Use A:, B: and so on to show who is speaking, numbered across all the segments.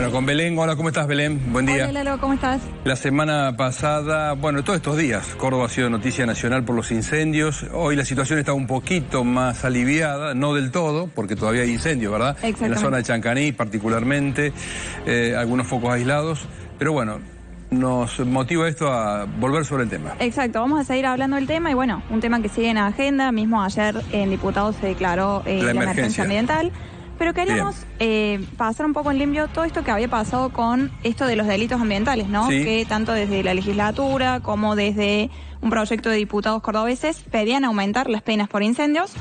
A: Bueno, con Belén. Hola, ¿cómo estás, Belén? Buen día.
B: Hola, Lalo, ¿cómo estás?
A: La semana pasada, bueno, todos estos días, Córdoba ha sido noticia nacional por los incendios. Hoy la situación está un poquito más aliviada, no del todo, porque todavía hay incendios, ¿verdad? En la zona de Chancaní, particularmente, algunos focos aislados. Pero bueno, nos motiva esto a volver sobre el tema.
B: Exacto, vamos a seguir hablando del tema y bueno, un tema que sigue en agenda. Mismo ayer en diputados se declaró la emergencia ambiental. Pero queríamos pasar un poco en limpio todo esto que había pasado con esto de los delitos ambientales, ¿no?
A: Sí.
B: Que tanto desde la legislatura como desde un proyecto de diputados cordobeses pedían aumentar las penas por incendios.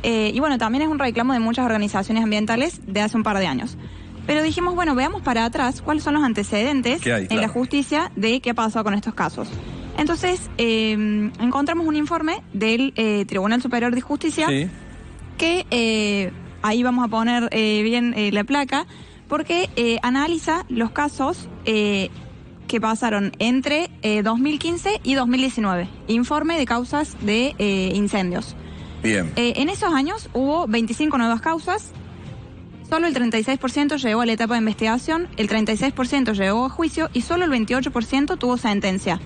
B: Y bueno, también es un reclamo de muchas organizaciones ambientales de hace un par de años. Pero dijimos, bueno, veamos para atrás cuáles son los antecedentes en la justicia de qué ha pasado con estos casos. Entonces, encontramos un informe del Tribunal Superior de Justicia que... ahí vamos a poner bien la placa, porque analiza los casos que pasaron entre 2015 y 2019. Informe de causas de incendios.
A: Bien.
B: En esos años hubo 25 nuevas causas. Solo el 36% llegó a la etapa de investigación, el 36% llegó a juicio y solo el 28% tuvo sentencia.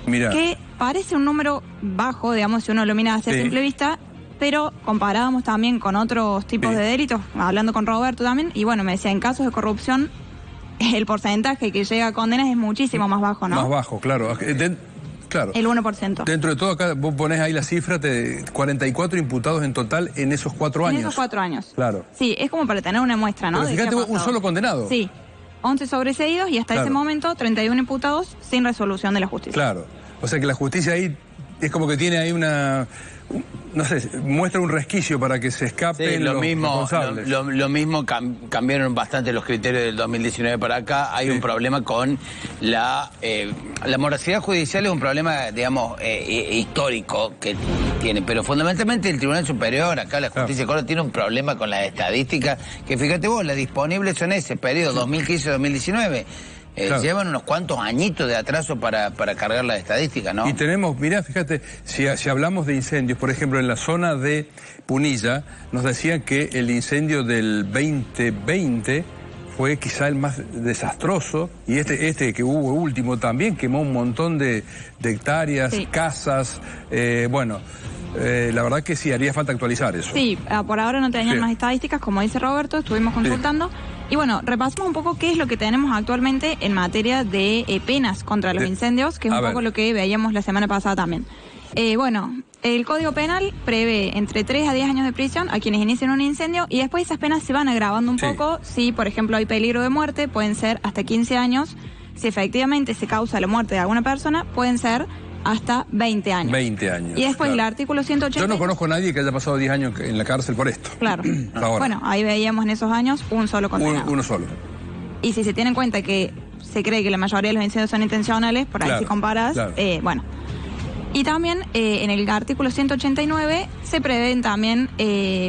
A: Mira.
B: Que parece un número bajo, digamos, si uno lo mira a simple vista, pero comparábamos también con otros tipos de delitos, hablando con Roberto también, y bueno, me decía, en casos de corrupción, el porcentaje que llega a condenas es muchísimo más bajo, ¿no?
A: Más bajo, claro. Claro.
B: El 1%.
A: Dentro de todo, acá vos ponés ahí la cifra de 44 imputados en total en esos 4 años.
B: En esos 4 años.
A: Claro.
B: Sí, es como para tener una muestra, ¿no?
A: Pero fíjate, un solo condenado.
B: Sí, 11 sobreseídos y hasta ese momento 31 imputados sin resolución de la justicia.
A: Claro. O sea que la justicia ahí es como que tiene ahí una... no sé, muestra un resquicio para que se escapen los responsables.
C: Lo mismo cambiaron bastante los criterios del 2019 para acá. Hay un problema con la morosidad judicial, es un problema, digamos, histórico que tiene, pero fundamentalmente el Tribunal Superior, acá la Justicia de Córdoba, tiene un problema con las estadísticas, que fíjate vos, las disponibles son ese periodo 2015-2019. Llevan unos cuantos añitos de atraso para cargar la estadística, ¿no?
A: Y tenemos, mirá, fíjate, si hablamos de incendios, por ejemplo, en la zona de Punilla, nos decían que el incendio del 2020 fue quizá el más desastroso, y este que hubo último también quemó un montón de hectáreas, casas, la verdad que sí, haría falta actualizar eso. Sí,
B: por ahora no tenían más estadísticas, como dice Roberto, estuvimos consultando. Y bueno, repasamos un poco qué es lo que tenemos actualmente en materia de penas contra los incendios, que es un poco lo que veíamos la semana pasada también. Bueno, el Código Penal prevé entre 3 a 10 años de prisión a quienes inician un incendio y después esas penas se van agravando un poco. Si, por ejemplo, hay peligro de muerte, pueden ser hasta 15 años. Si efectivamente se causa la muerte de alguna persona, pueden ser hasta 20 años.
A: 20 años.
B: Y después el artículo 180...
A: Yo no conozco a nadie que haya pasado 10 años en la cárcel por esto.
B: Claro. Bueno, ahí veíamos en esos años un solo condenado.
A: Uno solo.
B: Y si se tiene en cuenta que se cree que la mayoría de los incendios son intencionales, por ahí si comparas, bueno. Y también en el artículo 189 se prevén también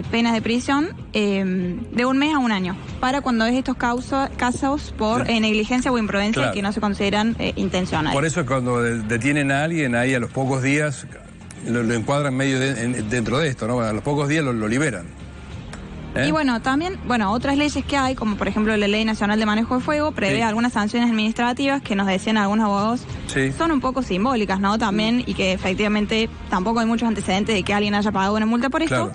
B: penas de prisión de 1 mes a 1 año, para cuando es estos casos por negligencia o imprudencia que no se consideran intencionales.
A: Por eso cuando detienen a alguien, ahí a los pocos días lo encuadran medio dentro de esto, ¿no? A los pocos días lo liberan. Y
B: bueno, también, otras leyes que hay, como por ejemplo la Ley Nacional de Manejo de Fuego, prevé algunas sanciones administrativas que nos decían algunos abogados son un poco simbólicas, ¿no? También, y que efectivamente tampoco hay muchos antecedentes de que alguien haya pagado una multa por esto.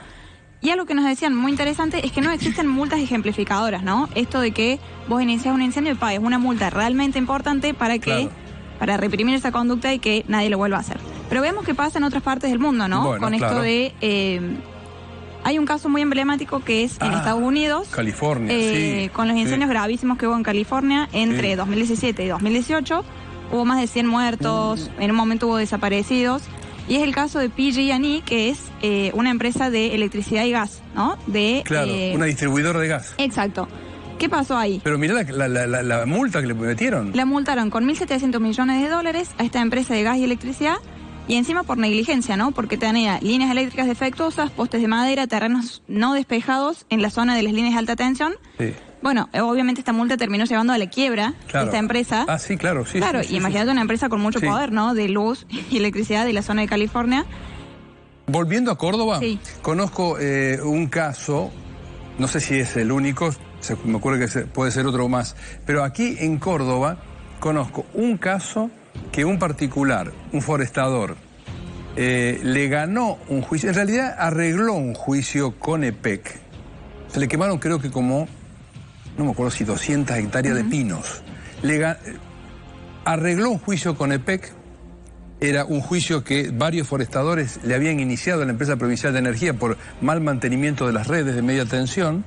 B: Y algo que nos decían muy interesante es que no existen multas ejemplificadoras, ¿no? Esto de que vos iniciás un incendio y pagues una multa realmente importante para que para reprimir esa conducta y que nadie lo vuelva a hacer. Pero veamos qué pasa en otras partes del mundo, ¿no?
A: Bueno,
B: con esto de... hay un caso muy emblemático que es en Estados Unidos.
A: California,
B: con los incendios gravísimos que hubo en California entre 2017 y 2018. Hubo más de 100 muertos, en un momento hubo desaparecidos. Y es el caso de PG&E, que es una empresa de electricidad y gas, ¿no?
A: Una distribuidora de gas.
B: Exacto. ¿Qué pasó ahí?
A: Pero mirá la multa que le metieron.
B: La multaron con $1.700 millones a esta empresa de gas y electricidad. Y encima por negligencia, ¿no? Porque tenía líneas eléctricas defectuosas, postes de madera, terrenos no despejados en la zona de las líneas de alta tensión. Bueno, obviamente esta multa terminó llevando a la quiebra de esta empresa.
A: Ah, sí, claro, sí.
B: Claro, imagínate una empresa con mucho poder, ¿no? De luz y electricidad de la zona de California.
A: Volviendo a Córdoba, conozco un caso, no sé si es el único, me acuerdo que puede ser otro más. Pero aquí en Córdoba conozco un caso que un particular, un forestador, le ganó un juicio, en realidad arregló un juicio con EPEC. Se le quemaron creo que como, no me acuerdo si 200 hectáreas de pinos. Arregló un juicio con EPEC, era un juicio que varios forestadores le habían iniciado a la empresa provincial de energía por mal mantenimiento de las redes de media tensión.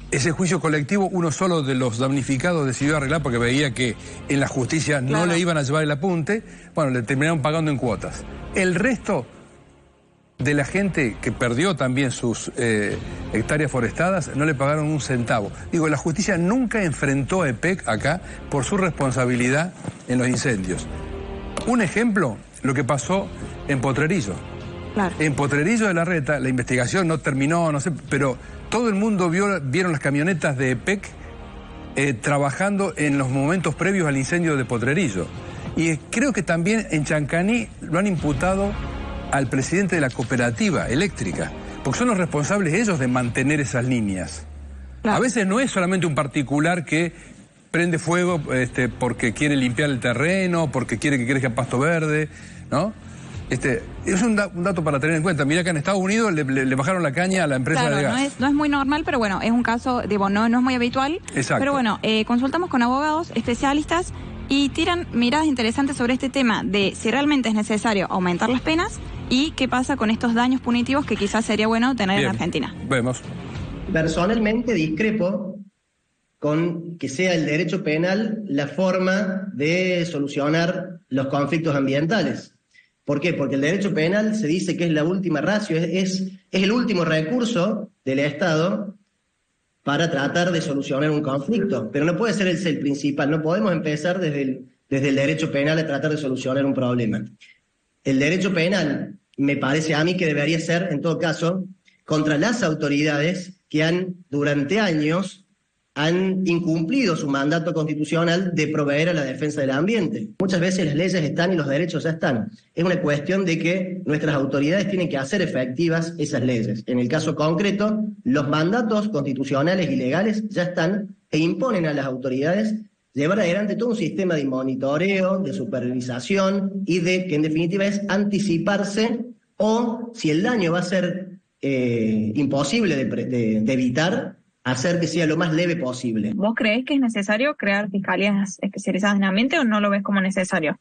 A: Ese juicio colectivo, uno solo de los damnificados decidió arreglar porque veía que en la justicia no le iban a llevar el apunte. Bueno, le terminaron pagando en cuotas. El resto de la gente que perdió también sus hectáreas forestadas no le pagaron un centavo. Digo, la justicia nunca enfrentó a EPEC acá por su responsabilidad en los incendios. Un ejemplo, lo que pasó en Potrerillo.
B: Claro. En
A: Potrerillo de la Reta, la investigación no terminó, no sé, pero todo el mundo vieron las camionetas de EPEC trabajando en los momentos previos al incendio de Potrerillo. Y creo que también en Chancaní lo han imputado al presidente de la cooperativa eléctrica, porque son los responsables ellos de mantener esas líneas. Claro. A veces no es solamente un particular que prende fuego porque quiere limpiar el terreno, porque quiere que crezca pasto verde, ¿no? Es un dato para tener en cuenta. Mira que en Estados Unidos le bajaron la caña a la empresa de gas.
B: No es muy normal, pero bueno, es un caso, digo, no es muy habitual.
A: Exacto.
B: Pero bueno, consultamos con abogados especialistas y tiran miradas interesantes sobre este tema de si realmente es necesario aumentar las penas y qué pasa con estos daños punitivos que quizás sería bueno tener en Argentina.
A: Vemos.
D: Personalmente discrepo con que sea el derecho penal la forma de solucionar los conflictos ambientales. ¿Por qué? Porque el derecho penal se dice que es la última ratio, es el último recurso del Estado para tratar de solucionar un conflicto. Pero no puede ser el principal, no podemos empezar desde el derecho penal a tratar de solucionar un problema. El derecho penal me parece a mí que debería ser, en todo caso, contra las autoridades que durante años han incumplido su mandato constitucional de proveer a la defensa del ambiente. Muchas veces las leyes están y los derechos ya están. Es una cuestión de que nuestras autoridades tienen que hacer efectivas esas leyes. En el caso concreto, los mandatos constitucionales y legales ya están e imponen a las autoridades llevar adelante todo un sistema de monitoreo, de supervisación y que en definitiva es anticiparse o si el daño va a ser imposible de evitar, hacer que sea lo más leve posible.
B: ¿Vos creés que es necesario crear fiscalías especializadas en ambiente o no lo ves como necesario?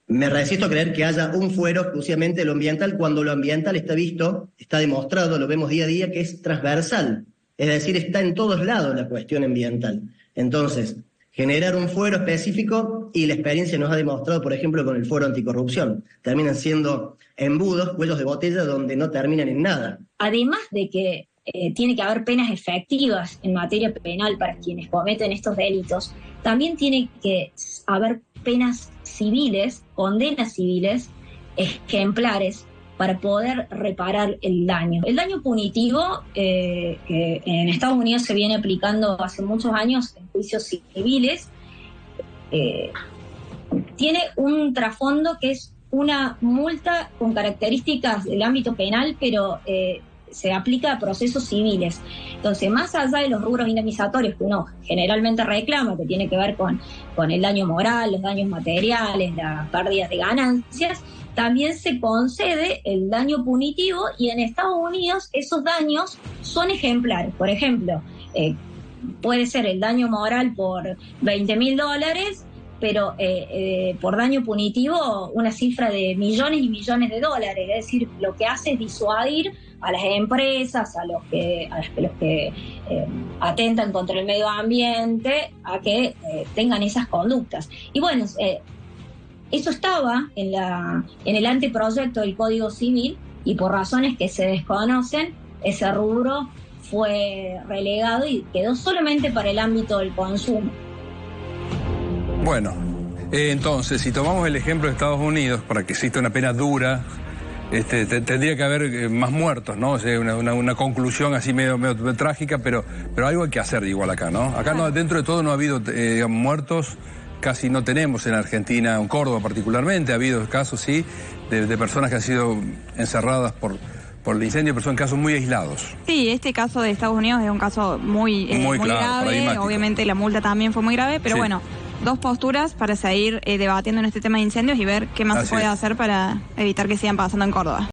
D: Me resisto a creer que haya un fuero exclusivamente de lo ambiental cuando lo ambiental está visto, está demostrado, lo vemos día a día, que es transversal. Es decir, está en todos lados la cuestión ambiental. Entonces, generar un fuero específico, y la experiencia nos ha demostrado, por ejemplo, con el fuero anticorrupción. Terminan siendo embudos, cuellos de botella donde no terminan en nada.
E: Además de que tiene que haber penas efectivas en materia penal para quienes cometen estos delitos, también tiene que haber penas civiles, condenas civiles, ejemplares, para poder reparar el daño. El daño punitivo, que en Estados Unidos se viene aplicando hace muchos años en juicios civiles, tiene un trasfondo que es una multa con características del ámbito penal, pero se aplica a procesos civiles. Entonces, más allá de los rubros indemnizatorios que uno generalmente reclama, que tiene que ver con el daño moral, los daños materiales, las pérdidas de ganancias, también se concede el daño punitivo, y en Estados Unidos esos daños son ejemplares. Por ejemplo, puede ser el daño moral por $20.000, pero por daño punitivo una cifra de millones y millones de dólares. Es decir, lo que hace es disuadir a las empresas, a los que atentan contra el medio ambiente, a que tengan esas conductas. Y bueno, eso estaba en el anteproyecto del Código Civil, y por razones que se desconocen, ese rubro fue relegado y quedó solamente para el ámbito del consumo.
A: Bueno, entonces, si tomamos el ejemplo de Estados Unidos, para que exista una pena dura, tendría que haber más muertos, ¿no? O sea, una conclusión así medio trágica, pero algo hay que hacer igual acá, ¿no? Acá no, dentro de todo no ha habido muertos, casi no tenemos en Argentina, en Córdoba particularmente, ha habido casos, sí, de personas que han sido encerradas por el incendio, pero son casos muy aislados.
B: Sí, este caso de Estados Unidos es un caso muy
A: claro,
B: grave.
A: paradigmático.
B: Obviamente la multa también fue muy grave, pero
A: Sí.
B: bueno, dos posturas para seguir debatiendo en este tema de incendios y ver qué más
A: Así
B: se puede
A: es.
B: hacer para evitar que sigan pasando en Córdoba.